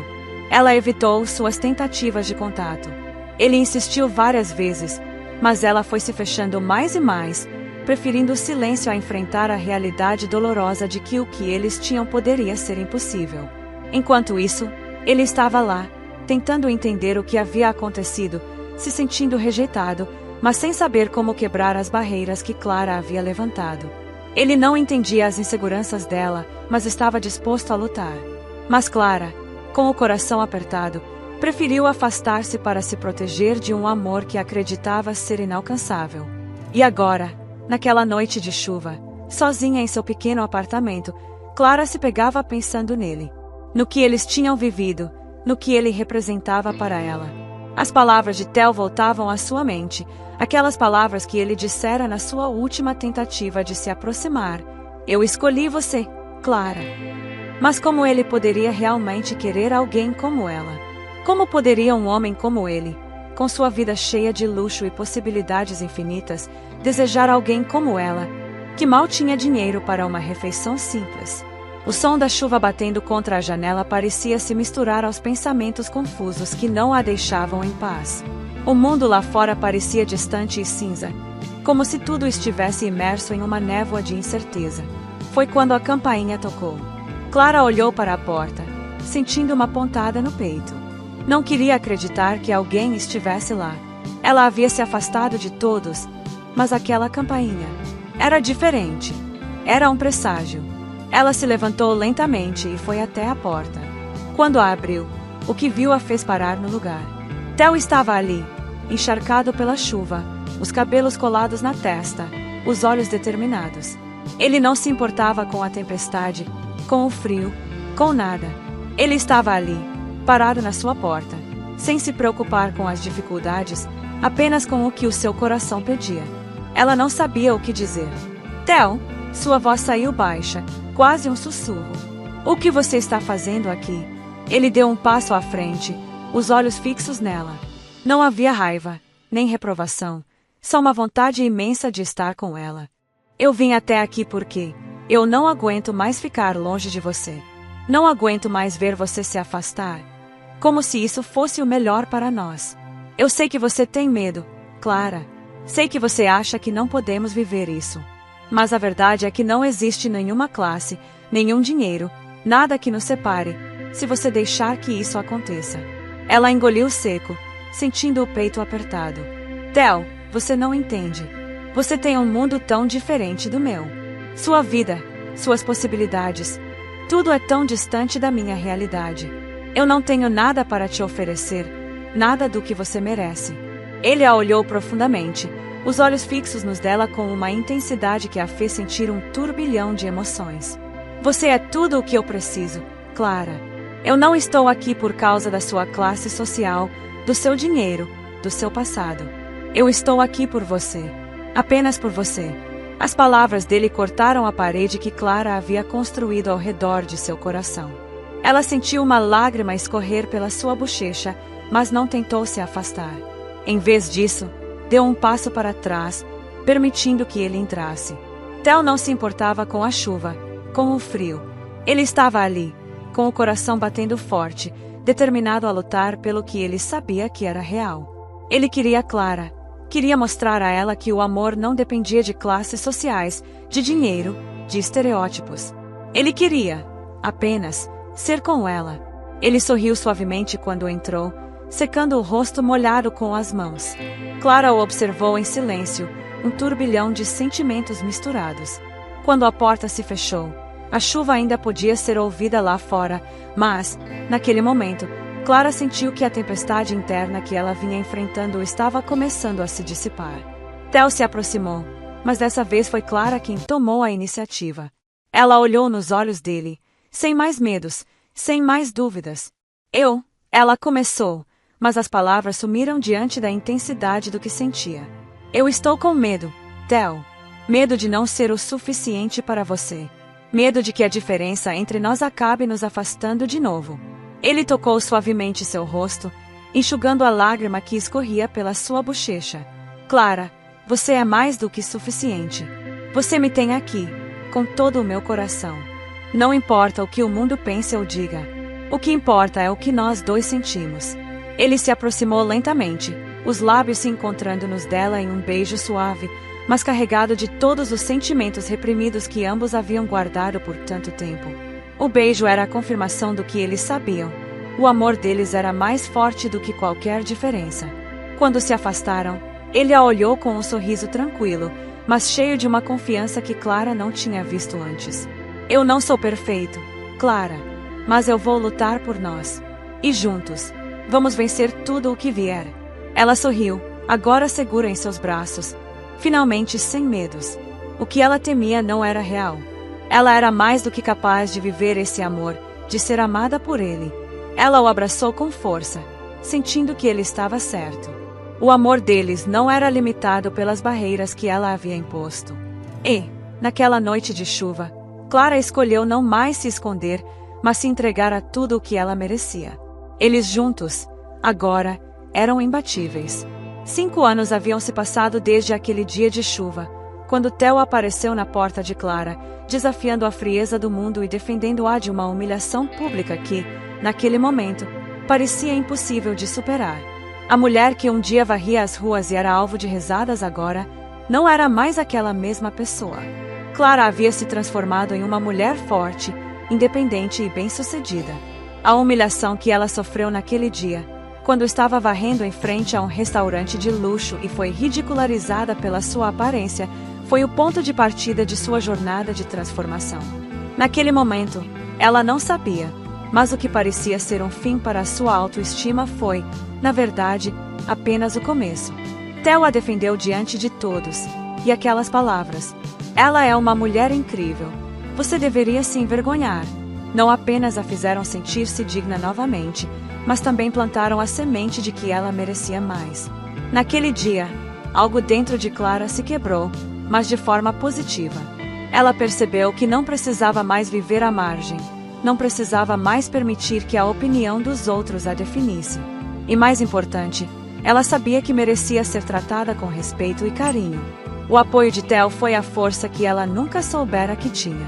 Ela evitou suas tentativas de contato. Ele insistiu várias vezes, mas ela foi se fechando mais e mais, preferindo o silêncio a enfrentar a realidade dolorosa de que o que eles tinham poderia ser impossível. Enquanto isso, ele estava lá, tentando entender o que havia acontecido, se sentindo rejeitado, mas sem saber como quebrar as barreiras que Clara havia levantado. Ele não entendia as inseguranças dela, mas estava disposto a lutar. Mas Clara, com o coração apertado, preferiu afastar-se para se proteger de um amor que acreditava ser inalcançável. E agora, naquela noite de chuva, sozinha em seu pequeno apartamento, Clara se pegava pensando nele, no que eles tinham vivido, no que ele representava para ela. As palavras de Theo voltavam à sua mente, aquelas palavras que ele dissera na sua última tentativa de se aproximar. Eu escolhi você, Clara. Mas como ele poderia realmente querer alguém como ela? Como poderia um homem como ele, com sua vida cheia de luxo e possibilidades infinitas, desejar alguém como ela, que mal tinha dinheiro para uma refeição simples? O som da chuva batendo contra a janela parecia se misturar aos pensamentos confusos que não a deixavam em paz. O mundo lá fora parecia distante e cinza, como se tudo estivesse imerso em uma névoa de incerteza. Foi quando a campainha tocou. Clara olhou para a porta, sentindo uma pontada no peito. Não queria acreditar que alguém estivesse lá. Ela havia se afastado de todos, mas aquela campainha era diferente. Era um presságio. Ela se levantou lentamente e foi até a porta. Quando a abriu, o que viu a fez parar no lugar. Theo estava ali, encharcado pela chuva, os cabelos colados na testa, os olhos determinados. Ele não se importava com a tempestade, com o frio, com nada. Ele estava ali, parado na sua porta, sem se preocupar com as dificuldades, apenas com o que o seu coração pedia. Ela não sabia o que dizer. Theo, sua voz saiu baixa, quase um sussurro. O que você está fazendo aqui? Ele deu um passo à frente, os olhos fixos nela. Não havia raiva, nem reprovação, só uma vontade imensa de estar com ela. Eu vim até aqui porque eu não aguento mais ficar longe de você. Não aguento mais ver você se afastar. Como se isso fosse o melhor para nós. Eu sei que você tem medo, Clara. Sei que você acha que não podemos viver isso. Mas a verdade é que não existe nenhuma classe, nenhum dinheiro, nada que nos separe, se você deixar que isso aconteça. Ela engoliu seco, sentindo o peito apertado. Theo, você não entende. Você tem um mundo tão diferente do meu. Sua vida, suas possibilidades, tudo é tão distante da minha realidade. Eu não tenho nada para te oferecer, nada do que você merece. Ele a olhou profundamente, os olhos fixos nos dela com uma intensidade que a fez sentir um turbilhão de emoções. Você é tudo o que eu preciso, Clara. Eu não estou aqui por causa da sua classe social, do seu dinheiro, do seu passado. Eu estou aqui por você. Apenas por você. As palavras dele cortaram a parede que Clara havia construído ao redor de seu coração. Ela sentiu uma lágrima escorrer pela sua bochecha, mas não tentou se afastar. Em vez disso, deu um passo para trás, permitindo que ele entrasse. Theo não se importava com a chuva, com o frio. Ele estava ali, com o coração batendo forte, determinado a lutar pelo que ele sabia que era real. Ele queria Clara. Queria mostrar a ela que o amor não dependia de classes sociais, de dinheiro, de estereótipos. Ele queria, apenas, ser com ela. Ele sorriu suavemente quando entrou, secando o rosto molhado com as mãos. Clara o observou em silêncio, um turbilhão de sentimentos misturados. Quando a porta se fechou, a chuva ainda podia ser ouvida lá fora, mas, naquele momento, Clara sentiu que a tempestade interna que ela vinha enfrentando estava começando a se dissipar. Theo se aproximou, mas dessa vez foi Clara quem tomou a iniciativa. Ela olhou nos olhos dele, sem mais medos, sem mais dúvidas. Ela começou, mas as palavras sumiram diante da intensidade do que sentia. Eu estou com medo, Theo. Medo de não ser o suficiente para você. Medo de que a diferença entre nós acabe nos afastando de novo. Ele tocou suavemente seu rosto, enxugando a lágrima que escorria pela sua bochecha. Clara, você é mais do que suficiente. Você me tem aqui, com todo o meu coração. Não importa o que o mundo pense ou diga. O que importa é o que nós dois sentimos. Ele se aproximou lentamente, os lábios se encontrando nos dela em um beijo suave, mas carregado de todos os sentimentos reprimidos que ambos haviam guardado por tanto tempo. O beijo era a confirmação do que eles sabiam. O amor deles era mais forte do que qualquer diferença. Quando se afastaram, ele a olhou com um sorriso tranquilo, mas cheio de uma confiança que Clara não tinha visto antes. Eu não sou perfeito, Clara, mas eu vou lutar por nós. E juntos, vamos vencer tudo o que vier. Ela sorriu, agora segura em seus braços, finalmente sem medos. O que ela temia não era real. Ela era mais do que capaz de viver esse amor, de ser amada por ele. Ela o abraçou com força, sentindo que ele estava certo. O amor deles não era limitado pelas barreiras que ela havia imposto. E, naquela noite de chuva, Clara escolheu não mais se esconder, mas se entregar a tudo o que ela merecia. Eles juntos, agora, eram imbatíveis. 5 anos haviam se passado desde aquele dia de chuva, quando Theo apareceu na porta de Clara, desafiando a frieza do mundo e defendendo-a de uma humilhação pública que, naquele momento, parecia impossível de superar. A mulher que um dia varria as ruas e era alvo de risadas agora, não era mais aquela mesma pessoa. Clara havia se transformado em uma mulher forte, independente e bem-sucedida. A humilhação que ela sofreu naquele dia, quando estava varrendo em frente a um restaurante de luxo e foi ridicularizada pela sua aparência, foi o ponto de partida de sua jornada de transformação. Naquele momento, ela não sabia, mas o que parecia ser um fim para a sua autoestima foi, na verdade, apenas o começo. Theo a defendeu diante de todos, e aquelas palavras: "Ela é uma mulher incrível. Você deveria se envergonhar", não apenas a fizeram sentir-se digna novamente, mas também plantaram a semente de que ela merecia mais. Naquele dia, algo dentro de Clara se quebrou, mas de forma positiva. Ela percebeu que não precisava mais viver à margem, não precisava mais permitir que a opinião dos outros a definisse. E mais importante, ela sabia que merecia ser tratada com respeito e carinho. O apoio de Theo foi a força que ela nunca soubera que tinha.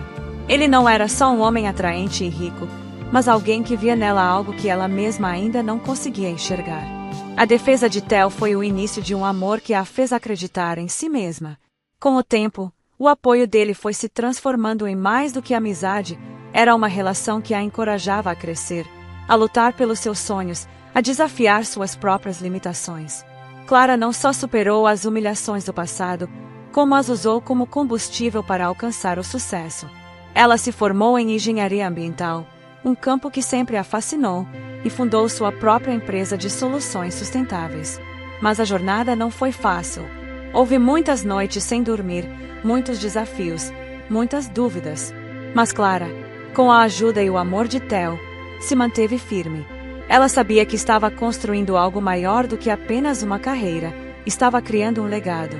Ele não era só um homem atraente e rico, mas alguém que via nela algo que ela mesma ainda não conseguia enxergar. A defesa de Theo foi o início de um amor que a fez acreditar em si mesma. Com o tempo, o apoio dele foi se transformando em mais do que amizade, era uma relação que a encorajava a crescer, a lutar pelos seus sonhos, a desafiar suas próprias limitações. Clara não só superou as humilhações do passado, como as usou como combustível para alcançar o sucesso. Ela se formou em engenharia ambiental, um campo que sempre a fascinou, e fundou sua própria empresa de soluções sustentáveis. Mas a jornada não foi fácil. Houve muitas noites sem dormir, muitos desafios, muitas dúvidas. Mas Clara, com a ajuda e o amor de Theo, se manteve firme. Ela sabia que estava construindo algo maior do que apenas uma carreira, estava criando um legado.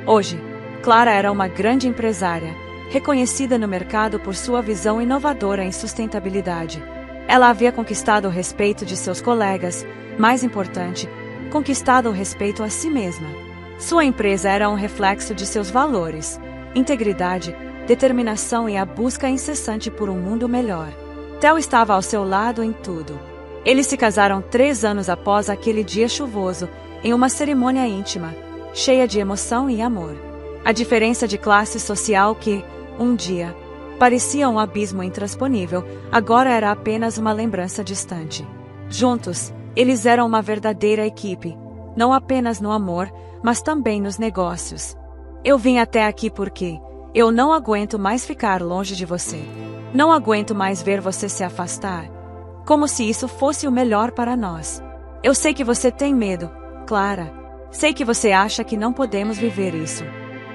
Hoje, Clara era uma grande empresária, reconhecida no mercado por sua visão inovadora em sustentabilidade. Ela havia conquistado o respeito de seus colegas, mais importante, conquistado o respeito a si mesma. Sua empresa era um reflexo de seus valores, integridade, determinação e a busca incessante por um mundo melhor. Theo estava ao seu lado em tudo. Eles se casaram 3 anos após aquele dia chuvoso, em uma cerimônia íntima, cheia de emoção e amor. A diferença de classe social que, um dia, parecia um abismo intransponível, agora era apenas uma lembrança distante. Juntos, eles eram uma verdadeira equipe, não apenas no amor, mas também nos negócios. Eu vim até aqui porque eu não aguento mais ficar longe de você. Não aguento mais ver você se afastar. Como se isso fosse o melhor para nós. Eu sei que você tem medo, Clara. Sei que você acha que não podemos viver isso.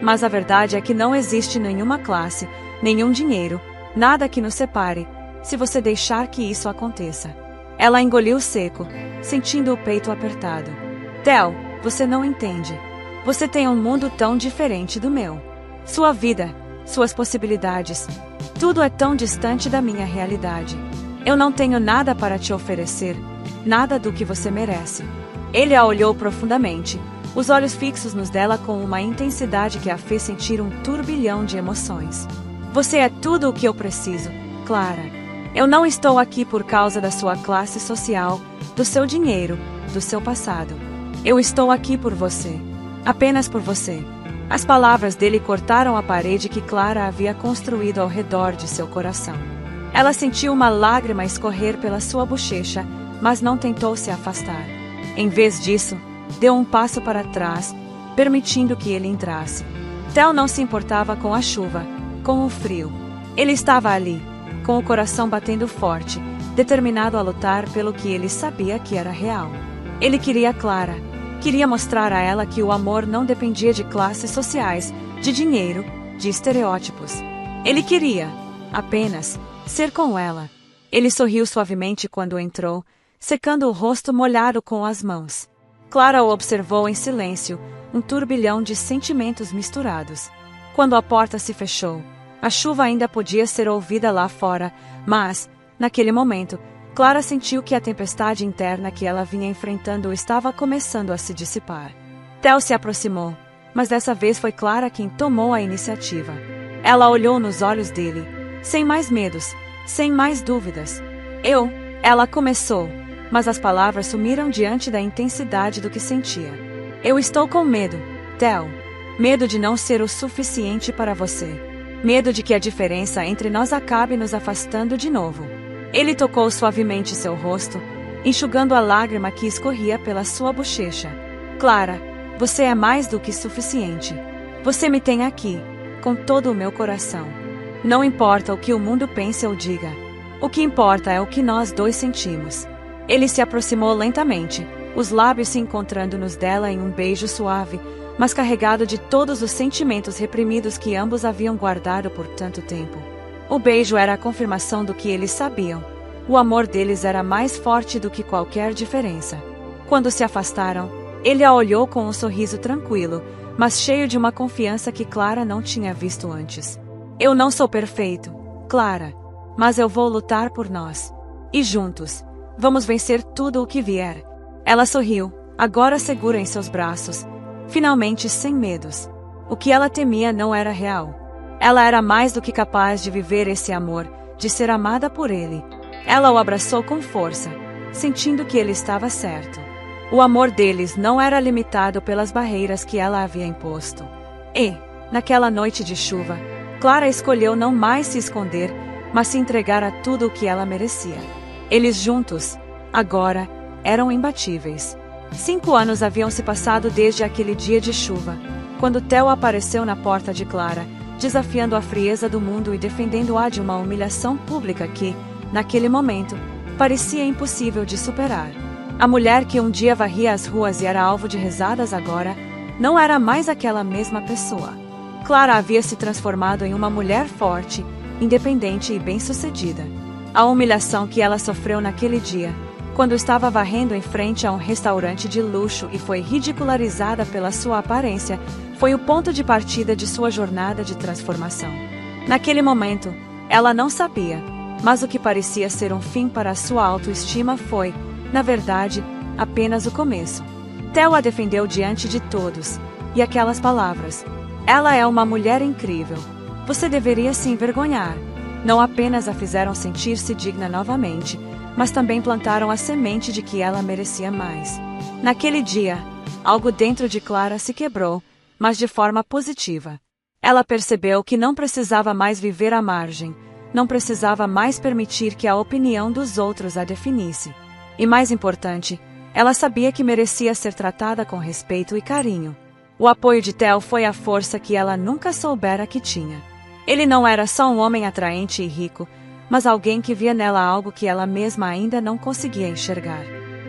Mas a verdade é que não existe nenhuma classe, nenhum dinheiro, nada que nos separe, se você deixar que isso aconteça. Ela engoliu seco, sentindo o peito apertado. Theo, você não entende. Você tem um mundo tão diferente do meu. Sua vida, suas possibilidades. Tudo é tão distante da minha realidade. Eu não tenho nada para te oferecer, nada do que você merece. Ele a olhou profundamente, os olhos fixos nos dela com uma intensidade que a fez sentir um turbilhão de emoções. Você é tudo o que eu preciso, Clara. Eu não estou aqui por causa da sua classe social, do seu dinheiro, do seu passado. Eu estou aqui por você. Apenas por você. As palavras dele cortaram a parede que Clara havia construído ao redor de seu coração. Ela sentiu uma lágrima escorrer pela sua bochecha, mas não tentou se afastar. Em vez disso, deu um passo para trás, permitindo que ele entrasse. Theo não se importava com a chuva, com o frio. Ele estava ali, com o coração batendo forte, determinado a lutar pelo que ele sabia que era real. Ele queria Clara. Queria mostrar a ela que o amor não dependia de classes sociais, de dinheiro, de estereótipos. Ele queria, apenas, ser com ela. Ele sorriu suavemente quando entrou, secando o rosto molhado com as mãos. Clara o observou em silêncio, um turbilhão de sentimentos misturados. Quando a porta se fechou, a chuva ainda podia ser ouvida lá fora, mas, naquele momento, Clara sentiu que a tempestade interna que ela vinha enfrentando estava começando a se dissipar. Theo se aproximou, mas dessa vez foi Clara quem tomou a iniciativa. Ela olhou nos olhos dele, sem mais medos, sem mais dúvidas. Ela começou, mas as palavras sumiram diante da intensidade do que sentia. Eu estou com medo, Theo. Medo de não ser o suficiente para você. Medo de que a diferença entre nós acabe nos afastando de novo. Ele tocou suavemente seu rosto, enxugando a lágrima que escorria pela sua bochecha. Clara, você é mais do que suficiente. Você me tem aqui, com todo o meu coração. Não importa o que o mundo pense ou diga. O que importa é o que nós dois sentimos. Ele se aproximou lentamente, os lábios se encontrando nos dela em um beijo suave, mas carregado de todos os sentimentos reprimidos que ambos haviam guardado por tanto tempo. O beijo era a confirmação do que eles sabiam. O amor deles era mais forte do que qualquer diferença. Quando se afastaram, ele a olhou com um sorriso tranquilo, mas cheio de uma confiança que Clara não tinha visto antes. Eu não sou perfeito, Clara, mas eu vou lutar por nós. E juntos, vamos vencer tudo o que vier. Ela sorriu, agora segura em seus braços, finalmente sem medos. O que ela temia não era real. Ela era mais do que capaz de viver esse amor, de ser amada por ele. Ela o abraçou com força, sentindo que ele estava certo. O amor deles não era limitado pelas barreiras que ela havia imposto. E, naquela noite de chuva, Clara escolheu não mais se esconder, mas se entregar a tudo o que ela merecia. Eles juntos, agora, eram imbatíveis. 5 anos haviam se passado desde aquele dia de chuva, quando Theo apareceu na porta de Clara, desafiando a frieza do mundo e defendendo-a de uma humilhação pública que, naquele momento, parecia impossível de superar. A mulher que um dia varria as ruas e era alvo de risadas agora, não era mais aquela mesma pessoa. Clara havia se transformado em uma mulher forte, independente e bem-sucedida. A humilhação que ela sofreu naquele dia, quando estava varrendo em frente a um restaurante de luxo e foi ridicularizada pela sua aparência, foi o ponto de partida de sua jornada de transformação. Naquele momento, ela não sabia, mas o que parecia ser um fim para a sua autoestima foi, na verdade, apenas o começo. Theo a defendeu diante de todos, e aquelas palavras: ela é uma mulher incrível. Você deveria se envergonhar. Não apenas a fizeram sentir-se digna novamente, mas também plantaram a semente de que ela merecia mais. Naquele dia, algo dentro de Clara se quebrou, mas de forma positiva. Ela percebeu que não precisava mais viver à margem, não precisava mais permitir que a opinião dos outros a definisse. E mais importante, ela sabia que merecia ser tratada com respeito e carinho. O apoio de Theo foi a força que ela nunca soubera que tinha. Ele não era só um homem atraente e rico, mas alguém que via nela algo que ela mesma ainda não conseguia enxergar.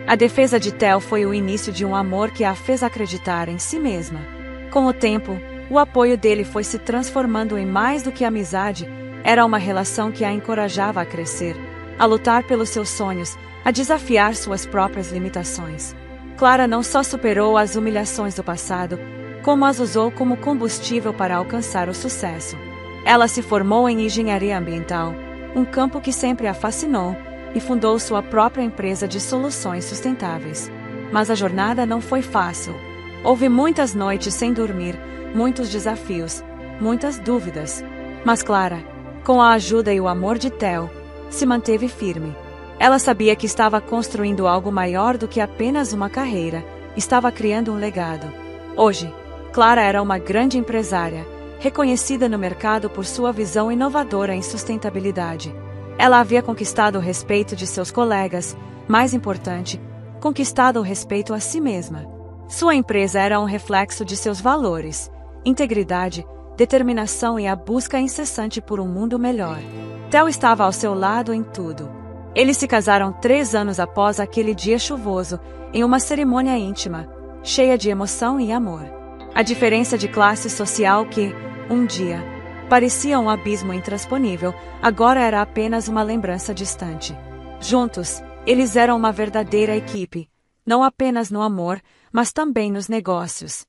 A defesa de Theo foi o início de um amor que a fez acreditar em si mesma. Com o tempo, o apoio dele foi se transformando em mais do que amizade, era uma relação que a encorajava a crescer, a lutar pelos seus sonhos, a desafiar suas próprias limitações. Clara não só superou as humilhações do passado, como as usou como combustível para alcançar o sucesso. Ela se formou em engenharia ambiental, um campo que sempre a fascinou, e fundou sua própria empresa de soluções sustentáveis. Mas a jornada não foi fácil. Houve muitas noites sem dormir, muitos desafios, muitas dúvidas. Mas Clara, com a ajuda e o amor de Theo, se manteve firme. Ela sabia que estava construindo algo maior do que apenas uma carreira, estava criando um legado. Hoje, Clara era uma grande empresária, reconhecida no mercado por sua visão inovadora em sustentabilidade. Ela havia conquistado o respeito de seus colegas, mais importante, conquistado o respeito a si mesma. Sua empresa era um reflexo de seus valores, integridade, determinação e a busca incessante por um mundo melhor. Theo estava ao seu lado em tudo. Eles se casaram 3 anos após aquele dia chuvoso, em uma cerimônia íntima, cheia de emoção e amor. A diferença de classe social que, um dia, parecia um abismo intransponível, agora era apenas uma lembrança distante. Juntos, eles eram uma verdadeira equipe, não apenas no amor, mas também nos negócios.